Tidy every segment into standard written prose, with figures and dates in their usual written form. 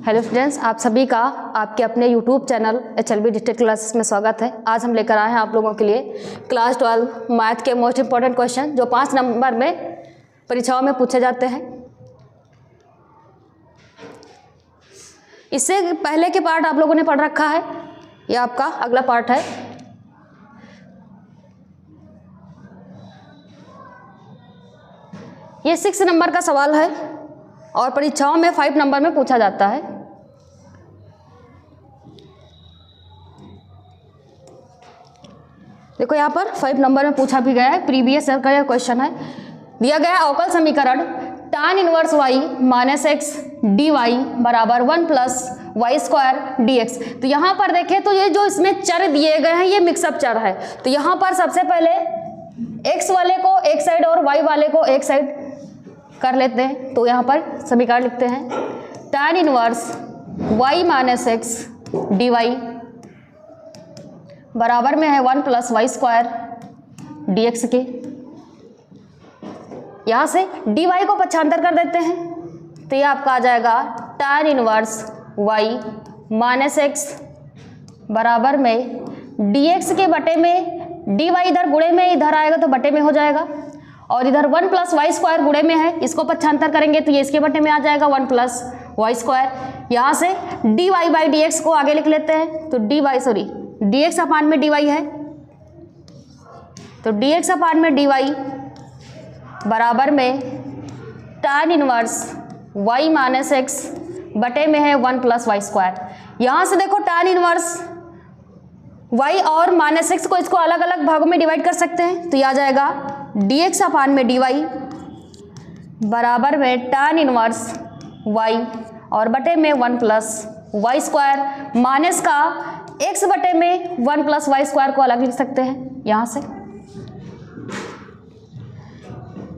Hello students, आप सभी का आपके अपने YouTube channel HLB digital classes में स्वागत है। आज हम लेकर आए हैं आप लोगों के लिए क्लास 12 मैथ के मोस्ट इंपॉर्टेंट क्वेश्चन जो 5 नंबर में परीक्षाओं में पूछे जाते हैं। इससे पहले के पार्ट आप लोगों ने पढ़ रखा है, ये आपका अगला पार्ट है। ये 6 नंबर का सवाल है और परीक्षाओं में 5 नंबर में पूछा जाता है। देखो यहाँ पर 5 नंबर में पूछा भी गया है, प्रीवियस ईयर का यह क्वेश्चन है। दिया गया अवकल समीकरण tan inverse y minus x d y बराबर 1 plus y square d x. तो यहाँ पर देखें तो ये जो इसमें चर दिए गए हैं ये मिक्सअप चर है। तो यहाँ पर सबसे पहले x वाले को एक साइड और y वाले को एक साइड कर लेते हैं। तो यहाँ पर समीकरण लिखते हैं tan inverse y minus x d y बराबर में है 1 plus y square d x के। यहाँ से डी वाई को पक्षांतर कर देते हैं तो ये आपका आ जाएगा tan inverse y minus x बराबर में डी एक्स के बटे में डी वाई इधर गुणे में इधर आएगा तो बटे में हो जाएगा, और इधर 1 प्लस वाई स्क्वायर गुणे में है, इसको पक्षांतर करेंगे तो ये इसके बटे में आ जाएगा 1 प्लस वाई स्क्वायर। यहाँ से d y by D x को आगे लिख लेते हैं तो डी एक्स अपान में डी वाई है, तो डी एक्स अपान में डी वाई बराबर में tan inverse y minus x बटे में है 1 प्लस वाई स्क्वायर। यहाँ से देखो tan इनवर्स y और माइनस एक्स को इसको अलग अलग भागों में डिवाइड कर सकते हैं तो ये आ जाएगा dx अपान में dy बराबर में tan इनवर्स y और बटे में 1 प्लस वाई स्क्वायर माइनस का x बटे में 1 प्लस वाई स्क्वायर को अलग लिख सकते हैं यहाँ से।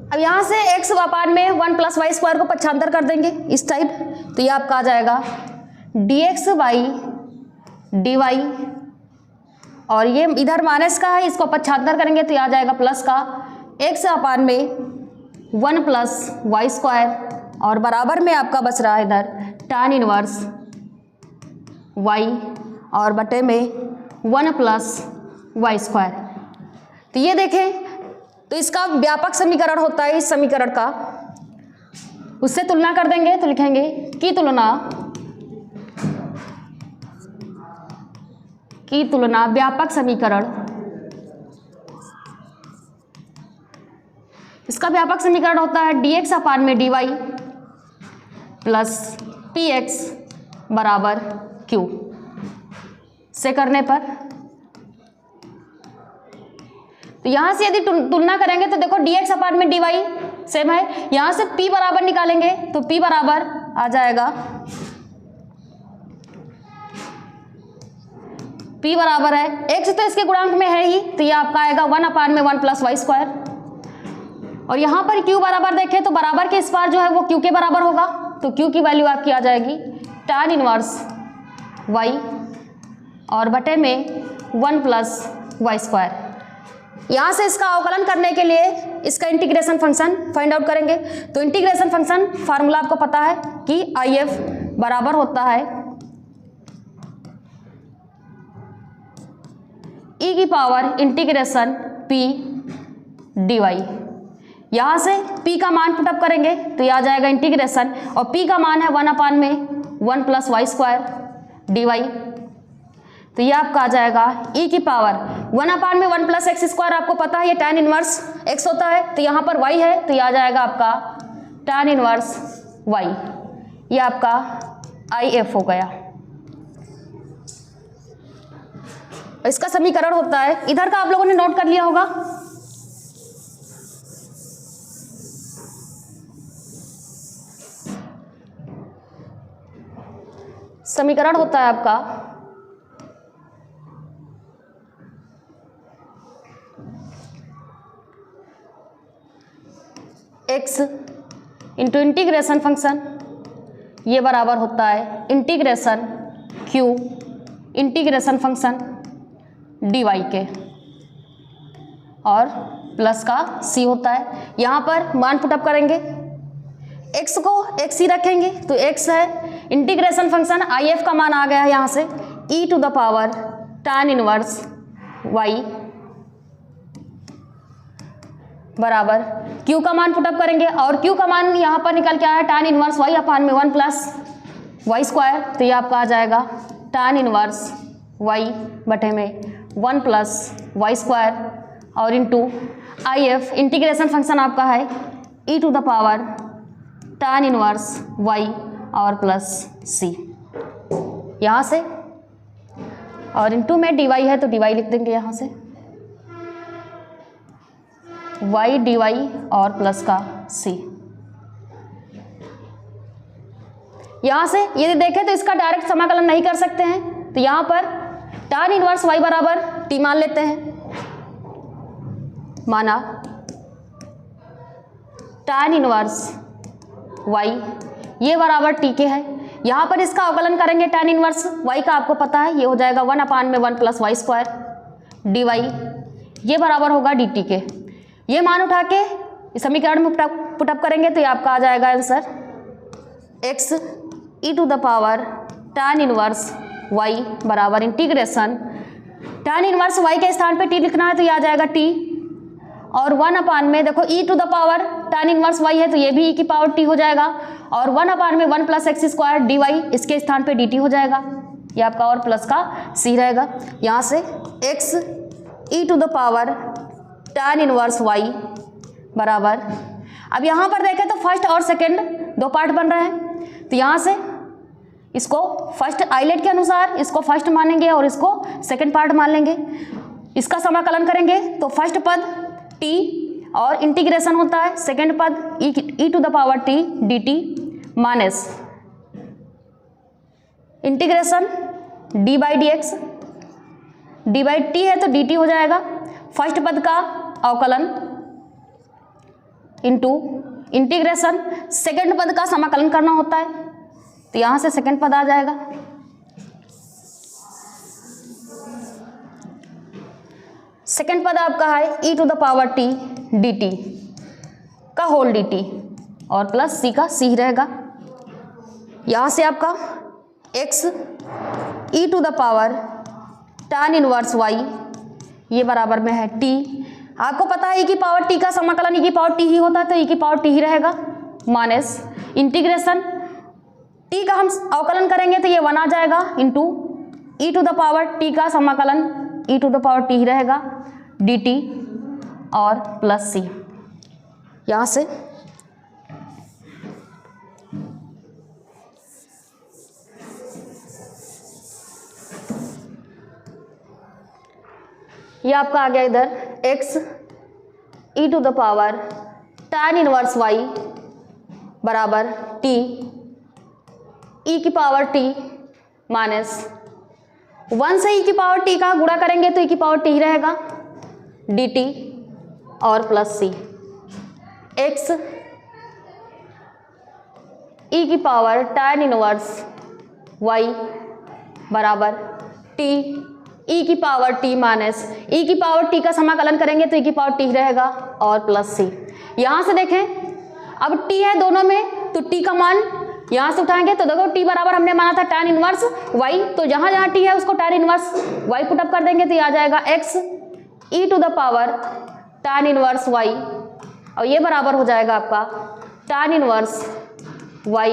अब यहाँ से x अपान में 1 प्लस वाई स्क्वायर को पक्षांतर कर देंगे इस टाइप, तो ये आपका आ जाएगा dx बाई डी वाई, और ये इधर माइनस का है, इसको पक्षांतर करेंगे तो ये आ जाएगा प्लस का x अपान में 1 प्लस वाई स्क्वायर, और बराबर में आपका बच रहा है इधर tan इनवर्स y और बटे में 1 प्लस वाई स्क्वायर। तो ये देखें तो इसका व्यापक समीकरण होता है इस समीकरण का, उससे तुलना कर देंगे तो लिखेंगे की तुलना व्यापक समीकरण। इसका व्यापक समीकरण होता है dx अपान में dy प्लस px बराबर q। से करने पर तो यहाँ से यदि तुलना करेंगे तो देखो dx अपान में dy सेम है, यहाँ से p बराबर निकालेंगे तो p बराबर आ जाएगा p बराबर है x तो इसके गुणांक में है ही, तो ये आपका आएगा 1 अपान में 1 प्लस वाई स्क्वायर, और यहाँ पर q बराबर देखें तो बराबर के इस बार जो है वो q के बराबर होगा, तो q की वैल्यू आपकी आ जाएगी tan इनवर्स y और बटे में 1 प्लस वाई स्क्वायर। यहाँ से इसका अवकलन करने के लिए इसका इंटीग्रेशन फंक्शन फाइंड आउट करेंगे। तो इंटीग्रेशन फंक्शन फार्मूला आपको पता है कि IF बराबर होता है e की पावर इंटीग्रेशन p dy। यहाँ से p का मान पुटअप करेंगे तो ये आ जाएगा इंटीग्रेशन, और p का मान है 1 अपान में 1 प्लस वाई स्क्वायर dy। तो ये आपका आ जाएगा e की पावर 1 अपान में 1 प्लस एक्स स्क्वायर, आपको पता है ये tan इनवर्स x होता है, तो यहाँ पर y है तो ये आ जाएगा आपका tan इनवर्स y। ये आपका IF हो गया। इसका समीकरण होता है, इधर का आप लोगों ने नोट कर लिया होगा। समीकरण होता है आपका x इंटू इंटीग्रेशन फंक्शन, ये बराबर होता है integration q integration function dy के, और प्लस का c होता है। यहाँ पर मान पुटअप करेंगे, x को x ही रखेंगे तो x है इंटीग्रेशन फंक्शन आई एफ का मान आ गया है यहाँ से e to the power tan inverse y बराबर क्यू का मान पुटअप करेंगे और क्यू का मान यहाँ पर निकल के आया tan इनवर्स y अपान में 1 प्लस वाई स्क्वायर, तो ये आपका आ जाएगा tan इनवर्स y बटे में 1 प्लस वाई स्क्वायर और into I F integration function आपका है e to the power tan inverse y और प्लस c यहाँ से, और इंटू में dy है तो dy लिख देंगे यहाँ से y dy और प्लस का c। यहाँ से यदि देखें तो इसका डायरेक्ट समाकलन नहीं कर सकते हैं, तो यहाँ पर tan इनवर्स y बराबर t मान लेते हैं, माना tan इनवर्स y ये बराबर t के है। यहाँ पर इसका अवकलन करेंगे tan इनवर्स y का, आपको पता है ये हो जाएगा 1 अपान में 1 प्लस वाई स्क्वायर dy, ये बराबर होगा dt के। ये मान उठा के इस समीकरण में पुटअप करेंगे तो ये आपका आ जाएगा answer x e to the power tan inverse y बराबर इंटीग्रेशन tan इनवर्स y के स्थान पे t लिखना है तो ये आ जाएगा t, और 1 अपान में देखो e to the power tan inverse y है तो ये भी e की पावर t हो जाएगा, और 1 अपान में 1 plus x square d y इसके स्थान पे dt हो जाएगा, ये आपका और प्लस का c रहेगा। यहाँ से x e to the power tan inverse y बराबर, अब यहाँ पर देखें तो फर्स्ट और सेकंड दो पार्ट बन रहे हैं, तो यहाँ से इसको फर्स्ट आइलेट के अनुसार इसको फर्स्ट मानेंगे और इसको सेकंड पार्ट मान लेंगे। इसका समाकलन करेंगे तो फर्स्ट पद t और इंटीग्रेशन होता है सेकंड पद e to the power t dt minus integration d by D X, D by T है तो dt हो जाएगा, फर्स्ट पद का अवकलन इंटू इंटीग्रेशन सेकंड पद का समाकलन करना होता है, तो यहाँ से सेकंड पद आ जाएगा। सेकंड पद आपका है e to the power t dt का होल dt और प्लस c का c रहेगा। यहाँ से आपका x e to the power tan inverse y ये बराबर में है t, आपको पता है e की पावर t का समाकलन e की पावर t ही होता है तो e की पावर t ही रहेगा, माइनस इंटीग्रेशन t का हम अवकलन करेंगे तो ये 1 आ जाएगा into e to the power t का समाकलन e to the power t ही रहेगा dt और प्लस c। यहाँ से ये आपका आ गया इधर x e to the power tan inverse y बराबर t e की पावर t माइनस 1 से e की पावर t का गुणा करेंगे तो e की पावर t ही रहेगा dt और प्लस c। x e की पावर tan इनवर्स y बराबर t e की पावर t माइनस e की पावर t का समाकलन करेंगे तो e की पावर t रहेगा और प्लस c। यहाँ से देखें अब t है दोनों में तो t का मान यहाँ से उठाएंगे तो देखो t बराबर हमने माना था tan इनवर्स y, तो जहाँ जहाँ t है उसको tan इनवर्स y पुटअप कर देंगे तो ये आ जाएगा x e to the power tan inverse y और ये बराबर हो जाएगा आपका tan inverse y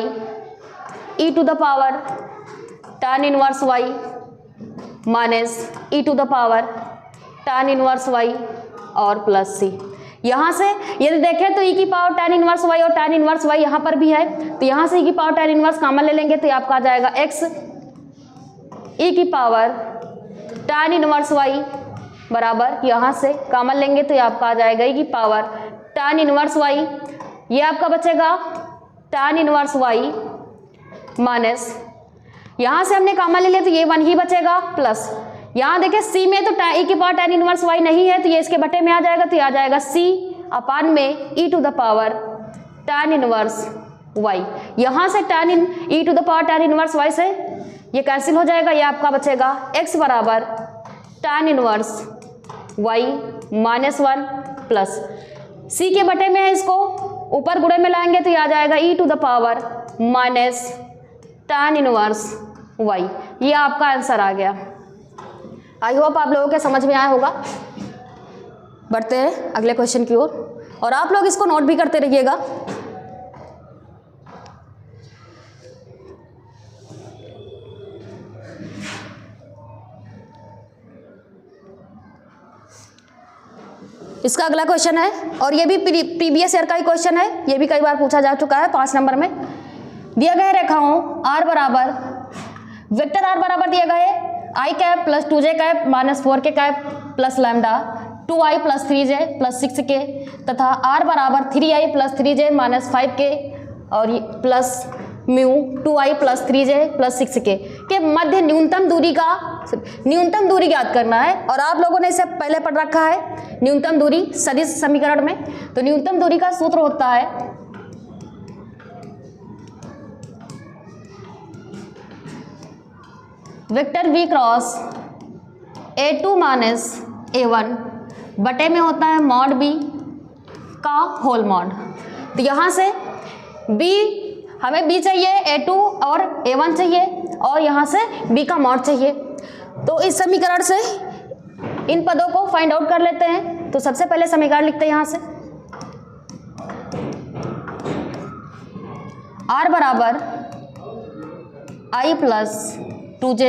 e to the power tan inverse y minus e to the power tan inverse y और प्लस c। यहाँ से यदि देखें तो e की पावर tan इनवर्स y और tan इनवर्स y यहाँ पर भी है, तो यहाँ से e की पावर tan इनवर्स कॉमन ले लेंगे तो ये आपका आ जाएगा x e की पावर tan इनवर्स y बराबर, यहाँ से कॉमन लेंगे तो ये आपका आ जाएगा e की पावर tan इनवर्स y, ये आपका बचेगा tan इनवर्स y माइनस यहाँ से हमने कॉमन ले लिया तो ये 1 ही बचेगा प्लस, यहाँ देखिए c में तो e की पावर tan इनवर्स y नहीं है तो ये इसके बटे में आ जाएगा तो ये आ जाएगा c अपान में e to the power tan inverse y। यहाँ से e to the power tan inverse y से ये कैंसिल हो जाएगा, ये आपका बचेगा x बराबर tan inverse y minus 1 plus c के बटे में है, इसको ऊपर गुणे में लाएंगे तो ये आ जाएगा e to the power minus tan inverse y। ये आपका आंसर आ गया। आई होप आप लोगों के समझ में आया होगा। बढ़ते हैं अगले क्वेश्चन की ओर और आप लोग इसको नोट भी करते रहिएगा। इसका अगला क्वेश्चन है और ये भी प्रीवियस ईयर का ही क्वेश्चन है, ये भी कई बार पूछा जा चुका है। 5 नंबर में दिया गया रेखाओं r बराबर वेक्टर r बराबर दिया गया है i cap plus 2j cap minus 4k cap plus lambda 2i plus 3j plus 6k तथा r बराबर 3i plus 3j minus 5k और plus mu 2i plus 3j plus 6k के मध्य न्यूनतम दूरी ज्ञात करना है। और आप लोगों ने इसे पहले पढ़ रखा है न्यूनतम दूरी सदिश समीकरण में। तो न्यूनतम दूरी का सूत्र होता है vector v cross a2 minus a1 बटे में होता है मॉड b का होल मॉड। तो यहाँ से b हमें b चाहिए, a2 और a1 चाहिए और यहाँ से b का मॉड चाहिए। तो इस समीकरण से इन पदों को फाइंड आउट कर लेते हैं। तो सबसे पहले समीकरण लिखते हैं यहाँ से r बराबर i plus 2j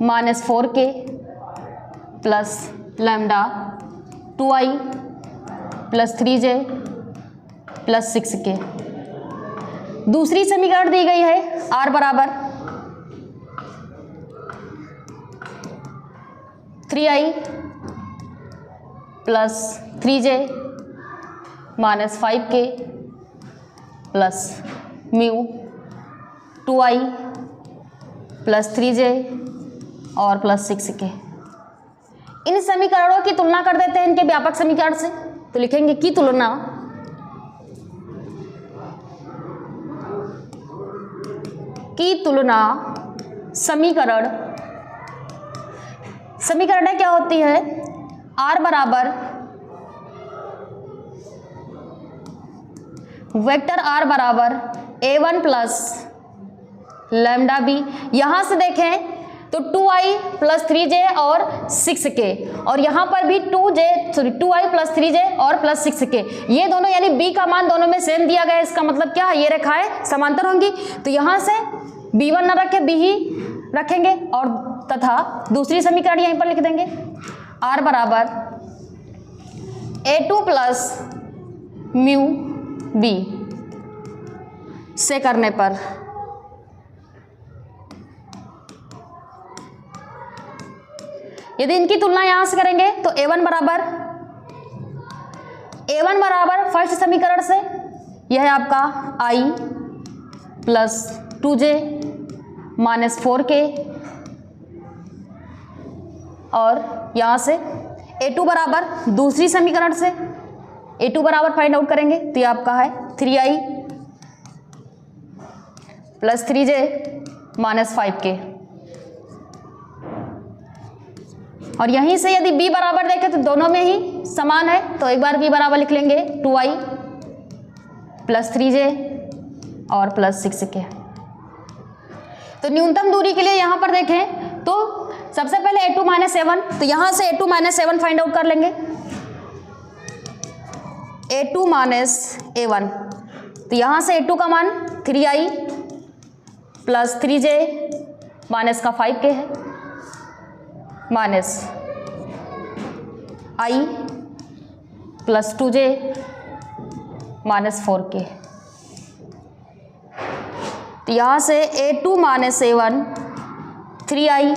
minus 4k plus lambda 2i plus 3j plus 6k। दूसरी समीकरण दी गई है r बराबर 3i plus 3j minus 5k plus mu 2i plus 3j और प्लस 6k। इन समीकरणों की तुलना कर देते हैं इनके व्यापक समीकरण से। तो लिखेंगे की तुलना समीकरण क्या होती है r बराबर वेक्टर r बराबर a1 प्लस लैम्डा b। यहां से देखें तो 2i प्लस 3j और 6k और यहाँ पर भी 2i प्लस 3j और प्लस 6k। ये दोनों यानी b का मान दोनों में सेम दिया गया है। इसका मतलब क्या है, ये रेखाएं समांतर होंगी। तो यहाँ से b1 ना रखे b ही रखेंगे और तथा दूसरी समीकरण यहीं पर लिख देंगे r बराबर a2 प्लस म्यू b से करने पर यदि इनकी तुलना यहां से करेंगे तो a1 बराबर फर्स्ट समीकरण से यह है आपका i plus 2j minus 4k और यहाँ से a2 बराबर दूसरी समीकरण से a2 बराबर फाइंड आउट करेंगे तो ये आपका है 3i plus 3j minus 5k। और यहीं से यदि b बराबर देखें तो दोनों में ही समान है। तो एक बार b बराबर लिख लेंगे 2i प्लस 3j और प्लस 6k। तो न्यूनतम दूरी के लिए यहाँ पर देखें तो सबसे पहले a2 माइनस a1। तो यहाँ से a2 minus a1 find out कर लेंगे a2 माइनस a1। तो यहाँ से a2 का मान 3i प्लस 3j माइनस का 5k है minus i plus 2j minus 4k। तो यहाँ से a2 minus a1 3i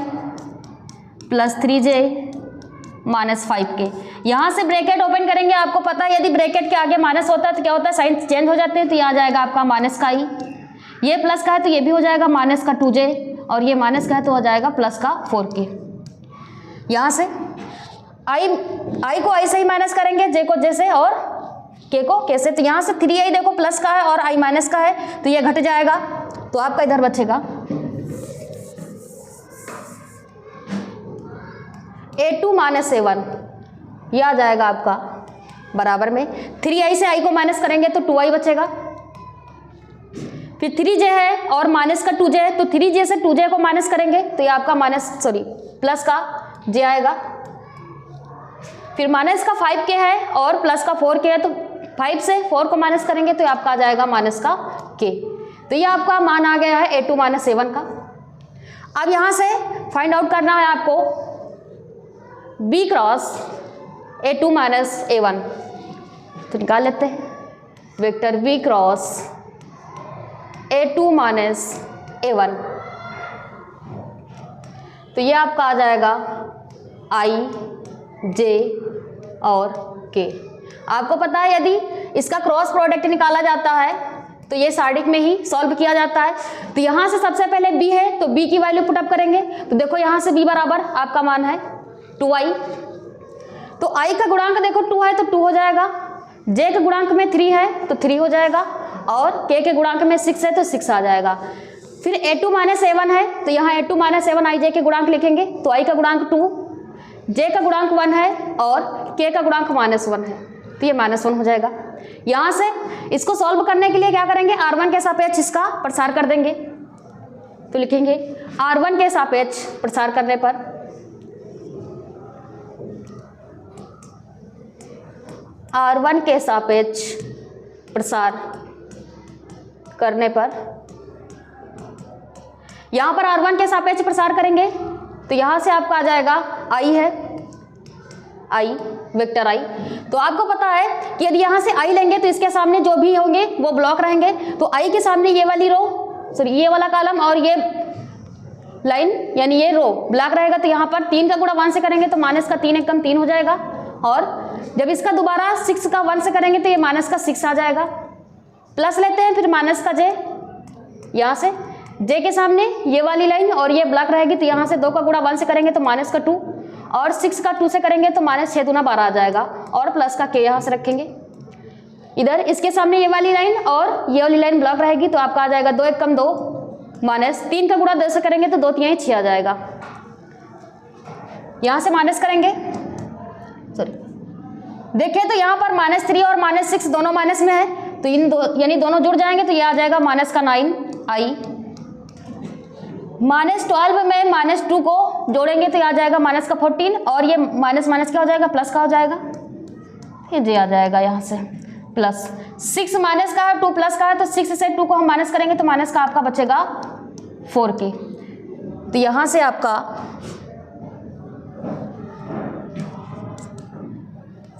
plus 3j minus 5k। यहाँ से ब्रैकेट ओपन करेंगे। आपको पता है यदि ब्रैकेट के आगे माइनस होता है तो क्या होता है, साइन चेंज हो जाते हैं। तो ये आ जाएगा आपका माइनस का i, ये प्लस का है तो ये भी हो जाएगा माइनस का 2j और ये माइनस का है तो हो जाएगा प्लस का 4k। यहाँ से i को i से ही माइनस करेंगे, j को j से और k को k से। तो यहाँ से 3i देखो प्लस का है और i माइनस का है तो ये घट जाएगा। तो आपका इधर बचेगा a2 माइनस a1, ये आ जाएगा आपका बराबर में 3i से i को माइनस करेंगे तो 2i बचेगा फिर 3j है और माइनस का 2j है, तो 3j से 2j को माइनस करेंगे तो ये आपका प्लस का j आएगा। फिर माइनस का 5k है और प्लस का 4k है, तो 5 से 4 को माइनस करेंगे तो ये आपका आ जाएगा माइनस का k। तो ये आपका मान आ गया है A2 माइनस A1 का। अब यहाँ से फाइंड आउट करना है आपको B cross A2 minus A1, तो निकाल लेते हैं vector B cross A2 minus A1। तो ये आपका आ जाएगा I J और K। आपको पता है यदि इसका क्रॉस प्रोडक्ट निकाला जाता है तो ये साइडिक में ही सॉल्व किया जाता है। तो यहाँ से सबसे पहले B है तो B की वैल्यू पुटअप करेंगे, तो देखो यहाँ से B बराबर आपका मान है 2i। तो i का गुणांक देखो 2 है तो 2 हो जाएगा, j के गुणांक में 3 है तो 3 हो जाएगा और k के गुणांक में 6 है तो 6 आ जाएगा। फिर A2 माइनस A1 है तो यहाँ A2 माइनस A1 ij के गुणांक लिखेंगे, तो i का गुणांक 2, j का गुणांक 1 है और k का गुणांक -1 है, तो ये -1 हो जाएगा। यहाँ से इसको सॉल्व करने के लिए क्या करेंगे, R1 के सापेक्ष इसका प्रसार कर देंगे, तो लिखेंगे R1 के सापेक्ष प्रसार करने पर R1 के सापेक्ष प्रसार करने पर यहाँ पर R1 के सापेक्ष प्रसार करेंगे तो यहाँ से आपका आ जाएगा I है, I वेक्टर I। तो आपको पता है कि यदि यहाँ से I लेंगे तो इसके सामने जो भी होंगे वो ब्लॉक रहेंगे, तो I के सामने ये वाली रो ये वाला कॉलम और ये लाइन यानी ये रो ब्लॉक रहेगा, तो यहाँ पर 3 का गुणा 1 से करेंगे तो माइनस का 3 एकम 3 हो जाएगा, और जब इसका दोबारा 6 का 1 से करेंगे तो ये माइनस का 6 आ जाएगा। प्लस लेते हैं फिर माइनस का j, यहाँ से j के सामने ये वाली लाइन और ये ब्लॉक रहेगी, तो यहाँ से 2 का गुणा 1 से करेंगे तो माइनस का 2 और 6 का 2 से करेंगे तो माइनस 6 दूना 12 आ जाएगा, और प्लस का k यहाँ से रखेंगे इधर, इसके सामने ये वाली लाइन और ये वाली लाइन ब्लॉक रहेगी, तो आपका आ जाएगा 2 एकम 2 माइनस 3 का गुणा 2 से करेंगे तो 2 3 6 आ जाएगा। यहाँ से माइनस करेंगे, देखिए तो यहाँ पर -3 और -6 दोनों माइनस में है, तो इन यानी दोनों जुड़ जाएंगे तो ये आ जाएगा माइनस का 9i। -12 में -2 को जोड़ेंगे तो ये आ जाएगा माइनस का 14, और ये माइनस माइनस क्या हो जाएगा, प्लस का हो जाएगा, ये जे आ जाएगा यहाँ से प्लस 6 माइनस का है 2 प्लस का है, तो 6 से 2 को हम माइनस करेंगे तो माइनस का आपका बचेगा 4k। तो यहाँ से आपका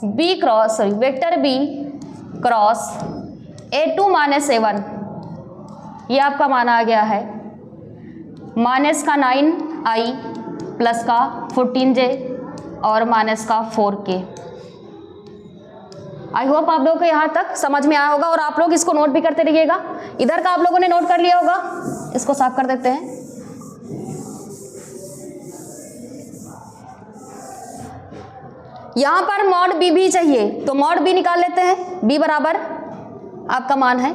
vector B cross A2 minus A1 ये आपका माना आ गया है माइनस का 9i प्लस का 14j और माइनस का 4k। आई होप आप लोगों को यहाँ तक समझ में आया होगा, और आप लोग इसको नोट भी करते रहिएगा। इधर का आप लोगों ने नोट कर लिया होगा, इसको साफ कर देते हैं। यहाँ पर मॉड बी भी चाहिए तो मॉड बी निकाल लेते हैं। बी बराबर आपका मान है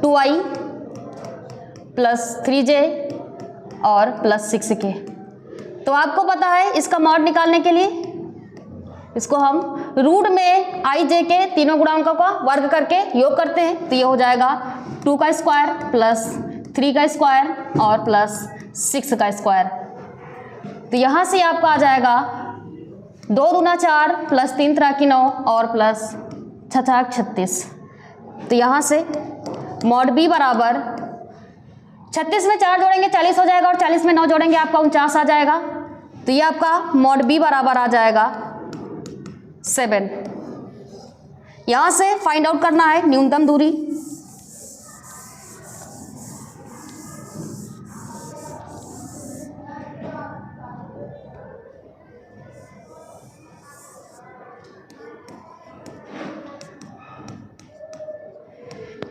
2i प्लस 3j और प्लस 6k। तो आपको पता है इसका मॉड निकालने के लिए इसको हम रूट में i j के तीनों गुणांकों का वर्ग करके योग करते हैं, तो ये हो जाएगा 2 का स्क्वायर प्लस 3 का स्क्वायर और प्लस 6 का स्क्वायर। तो यहाँ से आपका आ जाएगा 2 दूना 4 प्लस 3 त्रा की 9 और प्लस 6 36। तो यहाँ से मॉड बी बराबर 36 में 4 जोड़ेंगे 40 हो जाएगा, और 40 में 9 जोड़ेंगे आपका 49 आ जाएगा। तो ये आपका मॉड बी बराबर आ जाएगा 7। यहाँ से फाइंड आउट करना है न्यूनतम दूरी।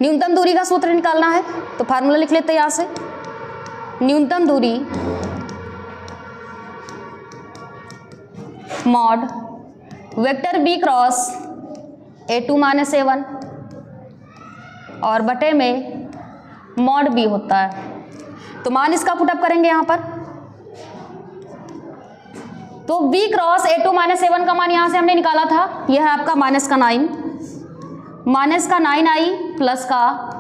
न्यूनतम दूरी का सूत्र निकालना है तो फार्मूला लिख लेते हैं यहाँ से। न्यूनतम दूरी mod vector B cross A2 minus A1 और बटे में मॉड बी होता है। तो मान इसका पुटअप करेंगे यहाँ पर, तो b cross A2 minus A1 का मान यहाँ से हमने निकाला था, यह है आपका -9 माइनस का 9i प्लस का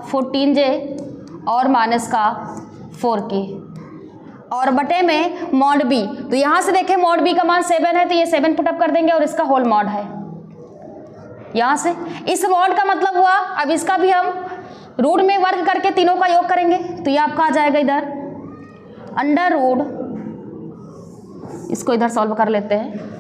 14j और माइनस का 4k और बटे में मॉड b। तो यहाँ से देखें मॉड b का मान 7 है तो ये 7 पुटअप कर देंगे और इसका होल मॉड है यहाँ से। इस मॉड का मतलब हुआ अब इसका भी हम रूट में वर्ग करके तीनों का योग करेंगे तो ये आपका आ जाएगा इधर अंडर रूट, इसको इधर सॉल्व कर लेते हैं।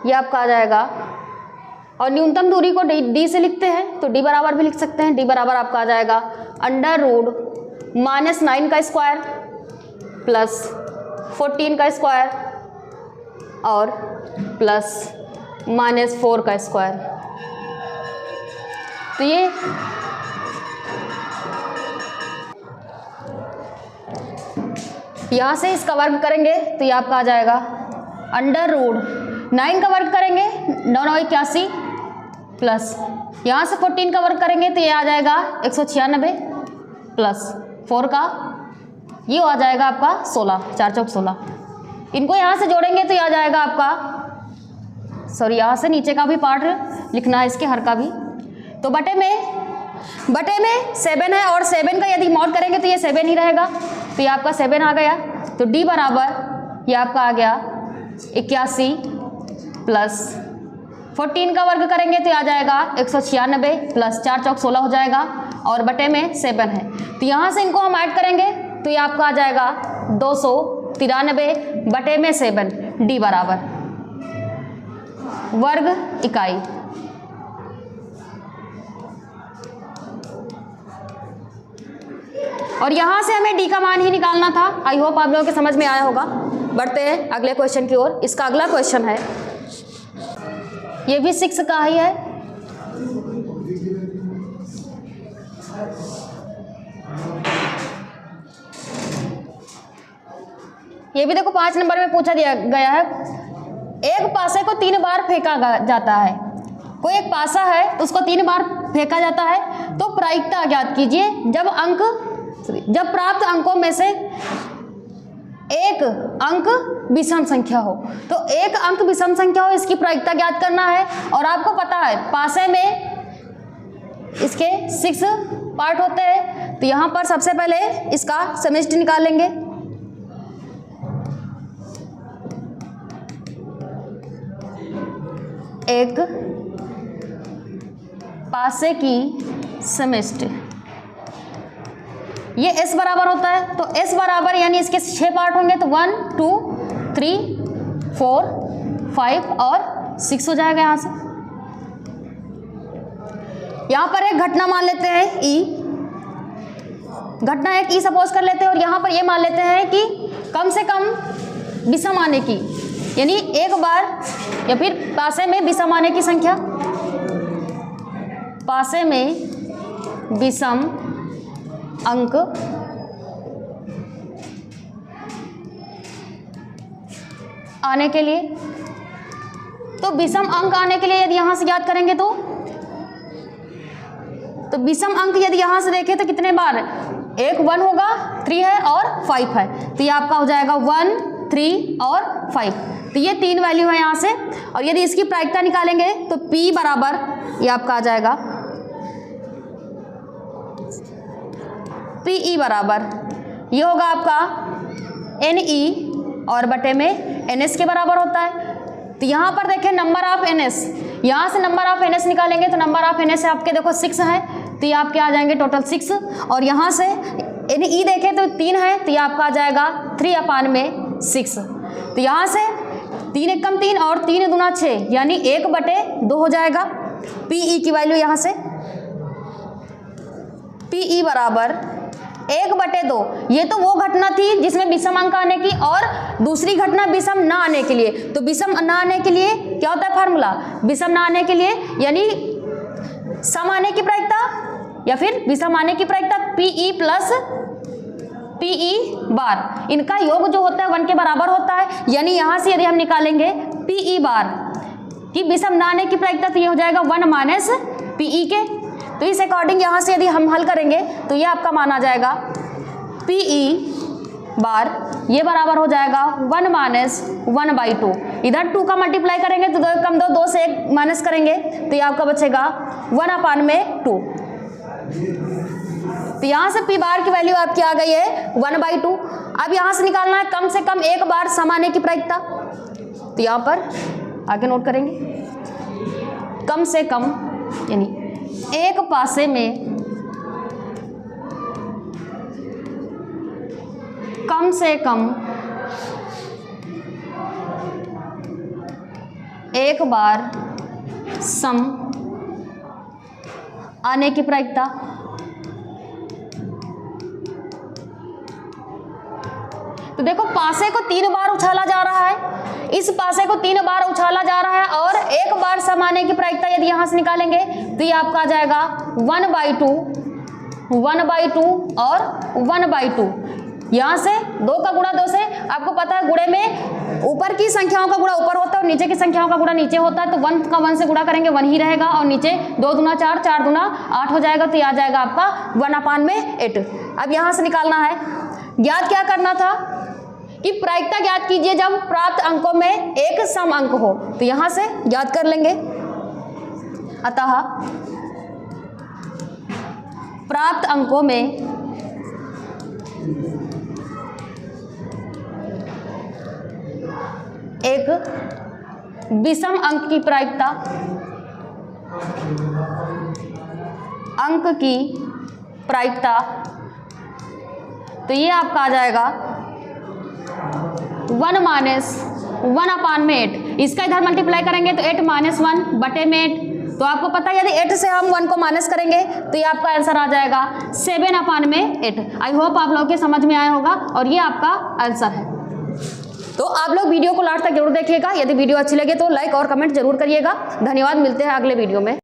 ये आपका आ जाएगा और न्यूनतम दूरी को d से लिखते हैं तो d बराबर भी लिख सकते हैं। d बराबर आपका आ जाएगा अंडर रूट -9 का स्क्वायर प्लस 14 का स्क्वायर और प्लस -4 का स्क्वायर। तो ये यहाँ से इसका वर्ग करेंगे तो ये आपका आ जाएगा अंडर रूट 9 का वर्ग करेंगे 981 प्लस यहाँ से 14 का वर्ग करेंगे तो ये आ जाएगा 196 प्लस 4 का ये आ जाएगा आपका 16, 4 चौक 16। इनको यहाँ से जोड़ेंगे तो ये आ जाएगा आपका, सॉरी यहाँ से नीचे का भी पार्ट लिखना है इसके हर का भी। तो बटे में 7 है और 7 का यदि मॉड करेंगे तो ये 7 ही रहेगा तो ये आपका 7 आ गया। तो d बराबर ये आपका आ गया 81 प्लस 14 का वर्ग करेंगे तो आ जाएगा 196 प्लस 4 चौक 16 हो जाएगा और बटे में 7 है तो यहाँ से इनको हम ऐड करेंगे तो ये आपका आ जाएगा 293 बटे में 7 d बराबर वर्ग इकाई। और यहाँ से हमें d का मान ही निकालना था। आई होप आप लोगों के समझ में आया होगा। बढ़ते हैं अगले क्वेश्चन की ओर। इसका अगला क्वेश्चन है, ये भी 6 का ही है। ये भी देखो 5 नंबर में पूछा दिया गया है। एक पासे को 3 बार फेंका जाता है। कोई एक पासा है उसको 3 बार फेंका जाता है तो प्रायिकता ज्ञात कीजिए जब प्राप्त अंकों में से एक अंक विषम संख्या हो। तो एक अंक विषम संख्या हो इसकी प्रायिकता ज्ञात करना है। और आपको पता है पासे में इसके 6 पार्ट होते हैं तो यहाँ पर सबसे पहले इसका समष्टि निकालेंगे। एक पासे की समष्टि ये s बराबर होता है तो s बराबर यानी इसके 6 पार्ट होंगे तो 1 2 3 4 5 और 6 हो जाएगा। यहाँ से यहाँ पर एक घटना मान लेते हैं e, घटना एक e सपोज कर लेते हैं और यहाँ पर ये मान लेते हैं कि कम से कम विषम आने की, यानी एक बार या फिर पासे में विषम आने की संख्या, पासे में विषम अंक आने के लिए, तो विषम अंक आने के लिए यदि यहाँ से ज्ञात करेंगे तो विषम अंक यदि यहाँ से देखें तो कितने बार, एक 1 होगा, 3 है और 5 है तो ये आपका हो जाएगा 1 3 और 5। तो ये 3 वैल्यू है यहाँ से। और यदि इसकी प्रायिकता निकालेंगे तो P बराबर ये आपका आ जाएगा PE बराबर ये होगा आपका NE और बटे में NS के बराबर होता है। तो यहाँ पर देखें नंबर ऑफ NS, यहाँ से नंबर ऑफ NS निकालेंगे तो नंबर ऑफ NS आपके देखो 6 है तो ये आपके आ जाएंगे टोटल 6। और यहाँ से NE देखें तो 3 है तो ये आपका आ जाएगा 3/6। तो यहाँ से 3 एकम 3 और 3 दूना 6 यानी 1/2 हो जाएगा। PE की वैल्यू यहाँ से PE बराबर 1/2। ये तो वो घटना थी जिसमें विषम अंक आने की, और दूसरी घटना विषम ना आने के लिए। तो विषम ना आने के लिए क्या होता है फार्मूला, विषम ना आने के लिए यानी सम आने की प्रायिकता या फिर विषम आने की प्रायिकता PE प्लस PE बार, इनका योग जो होता है 1 के बराबर होता है। यानी यहाँ से यदि हम निकालेंगे PE बार कि विषम ना आने की प्रायिकता तो ये हो जाएगा 1 - PE के। तो इस अकॉर्डिंग यहाँ से यदि हम हल करेंगे तो ये आपका मान आ जाएगा PE बार ये बराबर हो जाएगा 1 माइनस 1/2। इधर 2 का मल्टीप्लाई करेंगे तो 2 कम 2 से 1 माइनस करेंगे तो ये आपका बचेगा 1/2। तो यहाँ से P बार की वैल्यू आपकी आ गई है 1/2। अब यहाँ से निकालना है कम से कम एक बार सम आने की प्रायिकता। तो यहाँ पर आगे नोट करेंगे, कम से कम यानी एक पासे में कम से कम एक बार सम आने की प्रायिकता। तो देखो पासे को 3 बार उछाला जा रहा है, इस पासे को 3 बार उछाला जा रहा है और एक बार सम आने की प्रायिकता यदि यहां से निकालेंगे तो ये आपका आ जाएगा 1/2 और 1/2। यहाँ से 2 का गुणा 2 से, आपको पता है गुणे में ऊपर की संख्याओं का गुणा ऊपर होता है और नीचे की संख्याओं का गुणा नीचे होता है। तो 1 का 1 से गुणा करेंगे 1 ही रहेगा और नीचे 2 दूना 4, 4 दूना 8 हो जाएगा। तो ये आ जाएगा आपका 1/8। अब यहाँ से निकालना है, ज्ञात क्या करना था कि प्रायिकता ज्ञात कीजिए जब प्राप्त अंकों में एक सम अंक हो। तो यहाँ से ज्ञात कर लेंगे। अतः प्राप्त अंकों में एक विषम अंक की प्रायिकता, अंक की प्रायिकता, तो ये आपका आ जाएगा 1 माइनस 1/8। इसका इधर मल्टीप्लाई करेंगे तो 8 माइनस 1/8। तो आपको पता है यदि 8 से हम 1 को माइनस करेंगे तो ये आपका आंसर आ जाएगा 7/8। आई होप आप लोगों के समझ में आया होगा और ये आपका आंसर है। तो आप लोग वीडियो को लास्ट तक जरूर देखिएगा। यदि वीडियो अच्छी लगे तो लाइक और कमेंट जरूर करिएगा। धन्यवाद, मिलते हैं अगले वीडियो में।